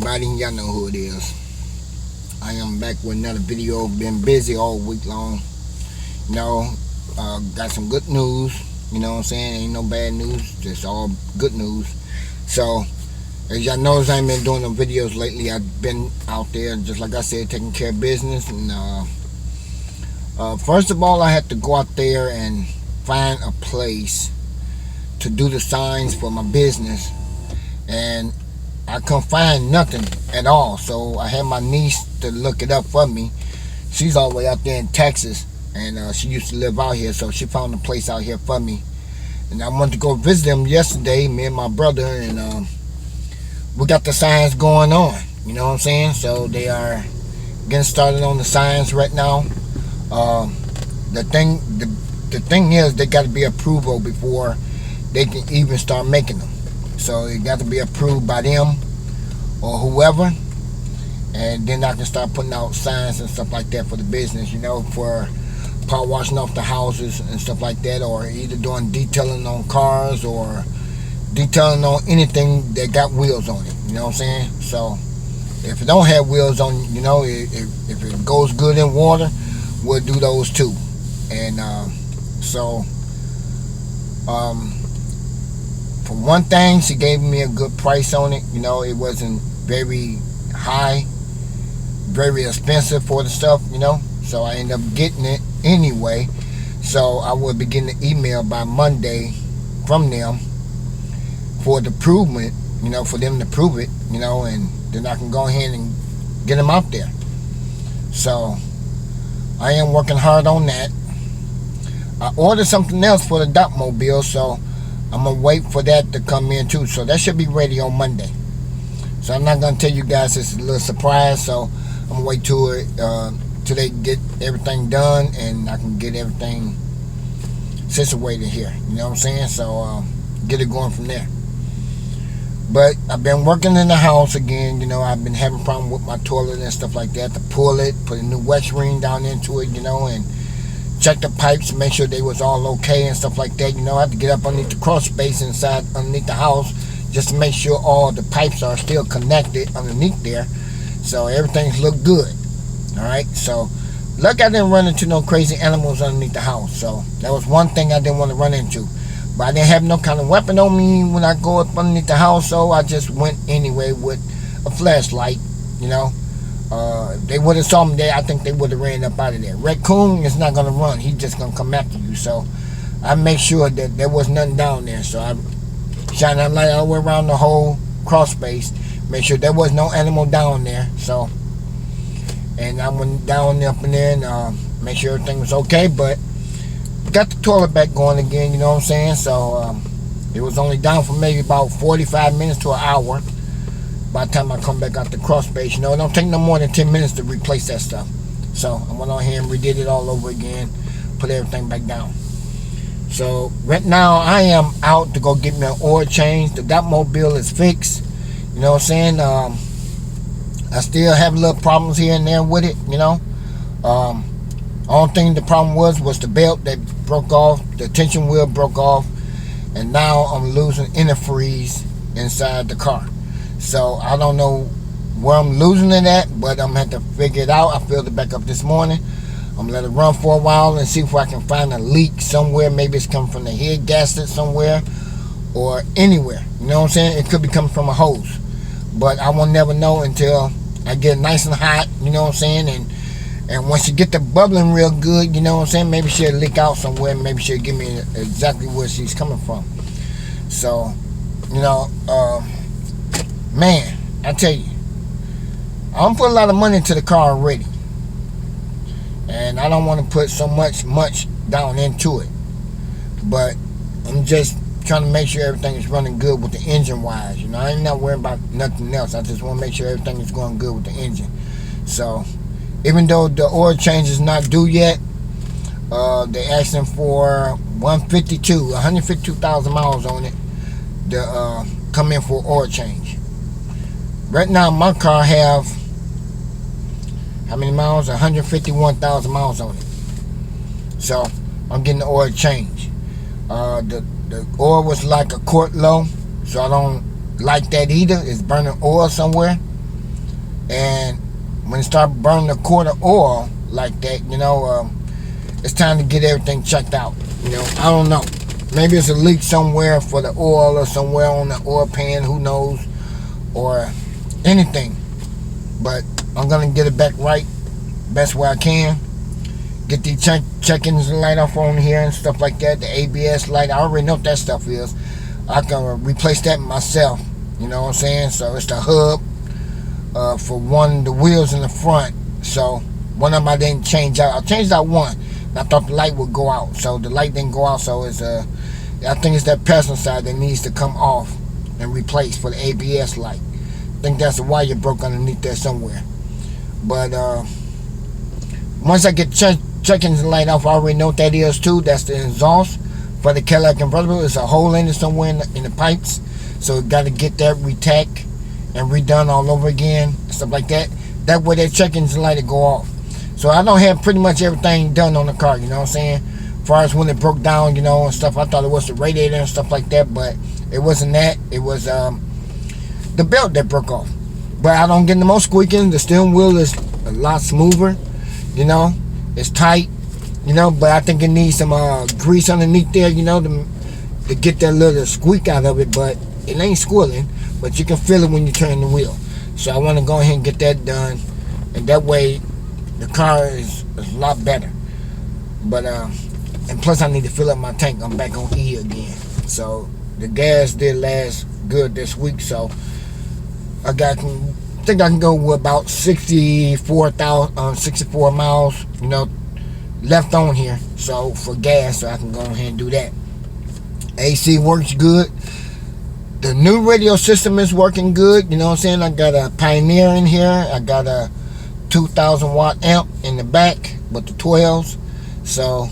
everybody, y'all know who it is. I am back with another video. Been busy all week long. You know, got some good news. You know what I'm saying? Ain't no bad news, just all good news. So, as y'all know, I ain't been doing no videos lately. I've been out there, just like I said, taking care of business. And first of all, I had to go out there and find a place to do the signs for my business. And I couldn't find nothing at all, so I had my niece to look it up for me. She's all the way out there in Texas, and she used to live out here, so she found a place out here for me. And I wanted to go visit them yesterday, me and my brother, and we got the signs going on. You know what I'm saying? So they are getting started on the signs right now. The thing is, they got to be approval before they can even start making them. So it got to be approved by them or whoever, and then I can start putting out signs and stuff like that for the business, you know, for power washing off the houses and stuff like that, or either doing detailing on cars or detailing on anything that got wheels on it, you know what I'm saying? So if it don't have wheels on, you know, if it goes good in water, we'll do those too. And for one thing, she gave me a good price on it. You know, it wasn't very high, very expensive for the stuff, you know. So I ended up getting it anyway. So I will be getting an email by Monday from them for the improvement, you know, for them to prove it, you know, and then I can go ahead and get them out there. So I am working hard on that. I ordered something else for the Dotmobile, so I'm going to wait for that to come in too. So that should be ready on Monday. So I'm not going to tell you guys, it's a little surprise. So I'm going to wait till they get everything done and I can get everything situated here. You know what I'm saying? So get it going from there. But I've been working in the house again. You know, I've been having a problem with my toilet and stuff like that. To pull it, put a new wet ring down into it, you know, and check the pipes, make sure they was all okay and stuff like that. You know, I had to get up underneath the crawl space inside underneath the house just to make sure all the pipes are still connected underneath there, so everything's look good. All right, so look, I didn't run into no crazy animals underneath the house, so that was one thing I didn't want to run into. But I didn't have no kind of weapon on me when I go up underneath the house, so I just went anyway with a flashlight, you know. If they would have saw me there, I think they would have ran up out of there. Raccoon is not going to run. He's just going to come after you. So I make sure that there was nothing down there. So I shine that light all the way around the whole crawl space. Make sure there was no animal down there. So, and I went down up in there and make sure everything was okay. But got the toilet back going again, you know what I'm saying? So it was only down for maybe about 45 minutes to an hour. By the time I come back out the crawl space, you know, it don't take no more than 10 minutes to replace that stuff. So I went on here and redid it all over again, put everything back down. So right now I am out to go get me an oil change. The Dotmobile is fixed, you know what I'm saying? I still have little problems here and there with it, you know. Only thing the problem was the belt that broke off, the tension wheel broke off, and now I'm losing antifreeze inside the car. So I don't know where I'm losing it at, but I'm going to have to figure it out. I filled it back up this morning. I'm going to let it run for a while and see if I can find a leak somewhere. Maybe it's coming from the head gasket somewhere or anywhere. You know what I'm saying? It could be coming from a hose. But I will never know until I get nice and hot, you know what I'm saying? And once you get the bubbling real good, you know what I'm saying? Maybe she'll leak out somewhere. Maybe she'll give me exactly where she's coming from. So, you know, man, I tell you, I'm putting a lot of money into the car already, and I don't want to put so much down into it, but I'm just trying to make sure everything is running good with the engine wise. You know, I ain't not worrying about nothing else. I just want to make sure everything is going good with the engine. So even though the oil change is not due yet, they're asking for 152,000 miles on it to come in for oil change. Right now, my car have how many miles? 151,000 miles on it. So I'm getting the oil change. The oil was like a quart low, so I don't like that either. It's burning oil somewhere. And when it starts burning a quart of oil like that, it's time to get everything checked out. I don't know. Maybe it's a leak somewhere for the oil or somewhere on the oil pan, who knows, or anything. But I'm going to get it back right best way I can. Get the check-ins light off on here and stuff like that. The ABS light, I already know what that stuff is. I can replace that myself. You know what I'm saying? So it's the hub for the wheels in the front. So one of them I didn't change out. I changed out one. And I thought the light would go out. So the light didn't go out. So it's I think it's that passenger side that needs to come off and replace for the ABS light. I think that's the wire broke underneath there somewhere. But once I get check-ins light off, I already know what that is too. That's the exhaust for the Cadillac convertible. There's a hole in it somewhere in the pipes. So got to get that retacked and redone all over again, stuff like that. That way that check-ins light will go off. So I don't have pretty much everything done on the car, you know what I'm saying? As far as when it broke down, and stuff, I thought it was the radiator and stuff like that, but it wasn't that. It was the belt that broke off. But I don't get no more squeaking. The steering wheel is a lot smoother, It's tight, but I think it needs some grease underneath there, to get that little squeak out of it, but it ain't squealing, but you can feel it when you turn the wheel. So I want to go ahead and get that done, and that way the car is a lot better. But and plus I need to fill up my tank. I'm back on E again, so the gas did last good this week, so I think I can go with about 64 miles, left on here. So for gas, so I can go ahead and do that. AC works good. The new radio system is working good. You know what I'm saying? I got a Pioneer in here. I got a 2,000 watt amp in the back with the 12s. So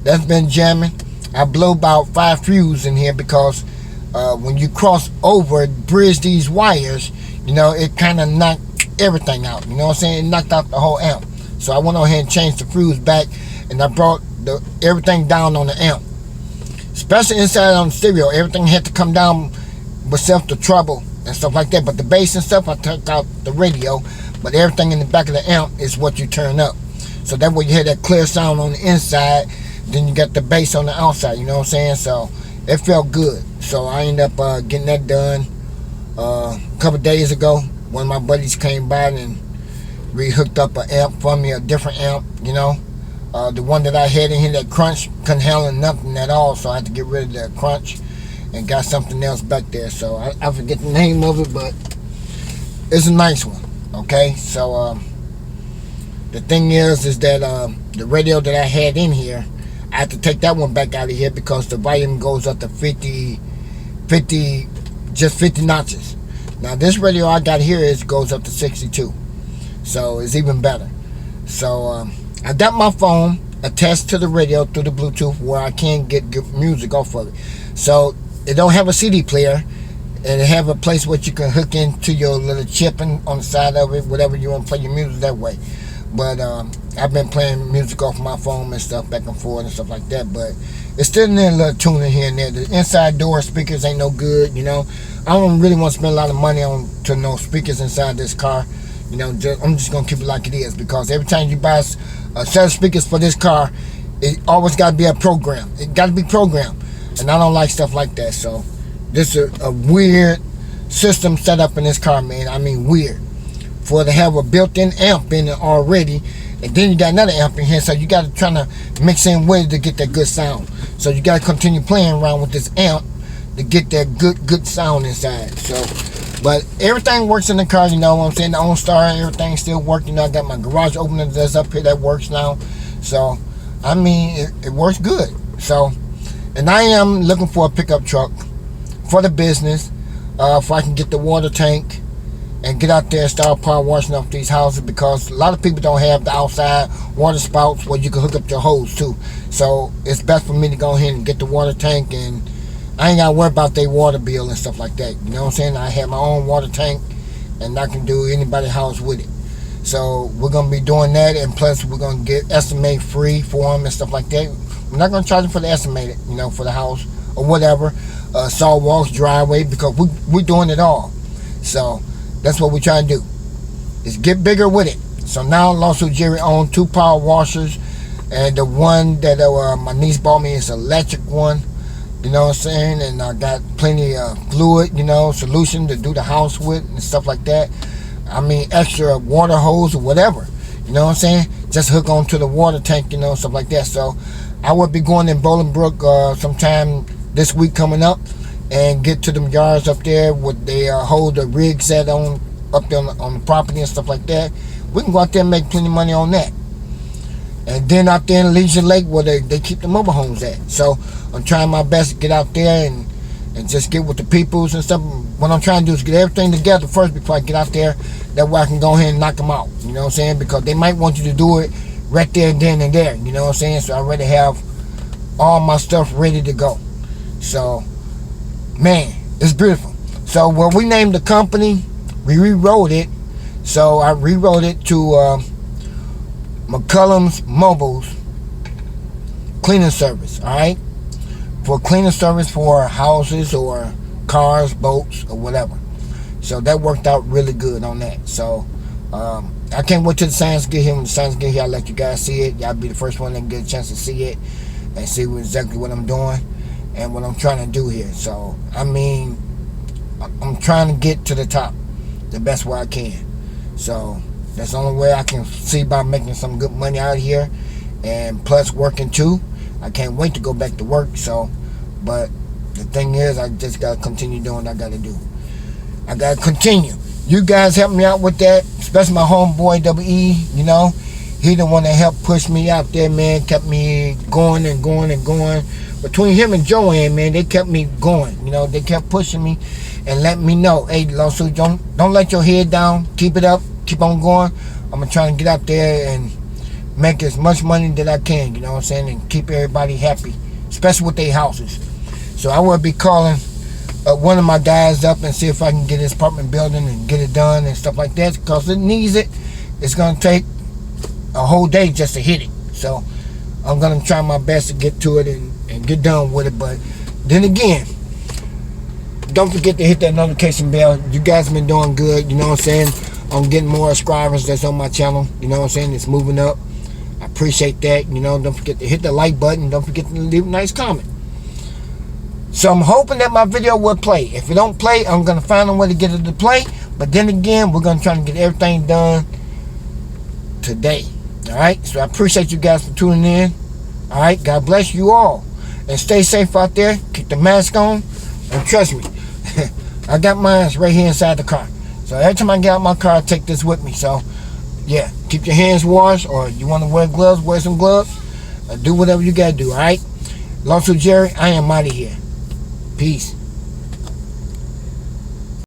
that's been jamming. I blow about 5 fuses in here because when you cross over, bridge these wires, it kind of knocked everything out. You know what I'm saying? It knocked out the whole amp. So I went ahead and changed the fuse back, and I brought everything down on the amp. Especially inside on the stereo, everything had to come down myself, the treble and stuff like that. But the bass and stuff, I took out the radio. But everything in the back of the amp is what you turn up. So that way you hear that clear sound on the inside. Then you got the bass on the outside. You know what I'm saying? So it felt good. So I ended up getting that done a couple days ago. One of my buddies came by and re-hooked up an amp for me, a different amp, the one that I had in here, that crunch, couldn't handle nothing at all, so I had to get rid of that crunch and got something else back there. So I forget the name of it, but it's a nice one. Okay, so the thing is that the radio that I had in here, I had to take that one back out of here because the volume goes up to 50 notches. Now this radio I got here goes up to 62, so it's even better. So I got my phone attached to the radio through the Bluetooth where I can get good music off of it. So it don't have a CD player, and it have a place where you can hook into your little chip on the side of it, whatever you want to play your music that way. But I've been playing music off my phone and stuff back and forth and stuff like that, but it's still in there, a little tuning here and there. The inside door speakers ain't no good, I don't really want to spend a lot of money to no speakers inside this car. I'm just gonna keep it like it is, because every time you buy a set of speakers for this car, it always got to be a program. It got to be programmed, and I don't like stuff like that. So this is a weird system set up in this car, man. I mean weird. For it to have a built-in amp in it already, and then you got another amp in here, so you got to try to mix in with it to get that good sound. So you got to continue playing around with this amp to get that good sound inside. So, but everything works in the car, you know what I'm saying? The OnStar, everything still working. I got my garage opener that's up here that works now. So, I mean, it works good. So, and I am looking for a pickup truck for the business, if I can get the water tank and get out there and start power washing off these houses, because a lot of people don't have the outside water spouts where you can hook up your hose too. So it's best for me to go ahead and get the water tank, and I ain't gotta worry about their water bill and stuff like that. You know what I'm saying? I have my own water tank, and I can do anybody's house with it. So we're gonna be doing that, and plus we're gonna get estimate free for them and stuff like that. We're not gonna charge them for the estimated, for the house or whatever, saw walks, driveway, because we're doing it all. So that's what we're trying to do. is get bigger with it. So now Lawsuit Jerry owns 2 power washers, and the one that my niece bought me is an electric one. You know what I'm saying? And I got plenty of fluid, solution to do the house with and stuff like that. I mean, extra water hose or whatever. You know what I'm saying? Just hook on to the water tank, stuff like that. So I will be going in Bolingbrook sometime this week coming up and get to them yards up there where they hold the rigs at up there on the property and stuff like that. We can go out there and make plenty of money on that. And then out there in Leisure Lake where they keep the mobile homes at. So I'm trying my best to get out there and just get with the peoples and stuff. What I'm trying to do is get everything together first before I get out there. That way I can go ahead and knock them out. You know what I'm saying? Because they might want you to do it right there and then and there. You know what I'm saying? So I already have all my stuff ready to go. So, man, it's beautiful. So when we named the company, we rewrote it. So I rewrote it to McCullum's Mobiles Cleaning Service. Alright? For cleaning service for houses or cars, boats, or whatever. So that worked out really good on that. So I can't wait till the signs get here. When the signs get here, I'll let you guys see it. Y'all be the first one that get a chance to see it and see exactly what I'm doing and what I'm trying to do here. So, I mean, I'm trying to get to the top the best way I can. So that's the only way I can see about making some good money out here, and plus working too. I can't wait to go back to work. So, but the thing is, I just gotta continue doing what I gotta do. I gotta continue. You guys help me out with that, especially my homeboy WE. He the one that helped push me out there, man. Kept me going and going and going. Between him and Joanne, man, they kept me going. They kept pushing me and letting me know, hey, Lawsuit, don't let your head down. Keep it up. Keep on going. I'm gonna try to get out there and make as much money that I can. You know what I'm saying? And keep everybody happy, especially with their houses. So I will be calling one of my guys up and see if I can get his apartment building and get it done and stuff like that, because it needs it. It's gonna take a whole day just to hit it. So I'm gonna try my best to get to it and get done with it. But then again, don't forget to hit that notification bell. You guys have been doing good. You know what I'm saying? I'm getting more subscribers that's on my channel. You know what I'm saying? It's moving up. I appreciate that. Don't forget to hit the like button. Don't forget to leave a nice comment. So I'm hoping that my video will play. If it don't play, I'm going to find a way to get it to play. But then again, we're going to try to get everything done today. Alright? So I appreciate you guys for tuning in. Alright? God bless you all. And stay safe out there. Keep the mask on. And trust me, I got mine right here inside the car. So every time I get out my car, I take this with me. So, yeah. Keep your hands washed. Or you want to wear gloves, wear some gloves. Or do whatever you got to do. Alright? Lawsuit Jerry, I am out of here. Peace.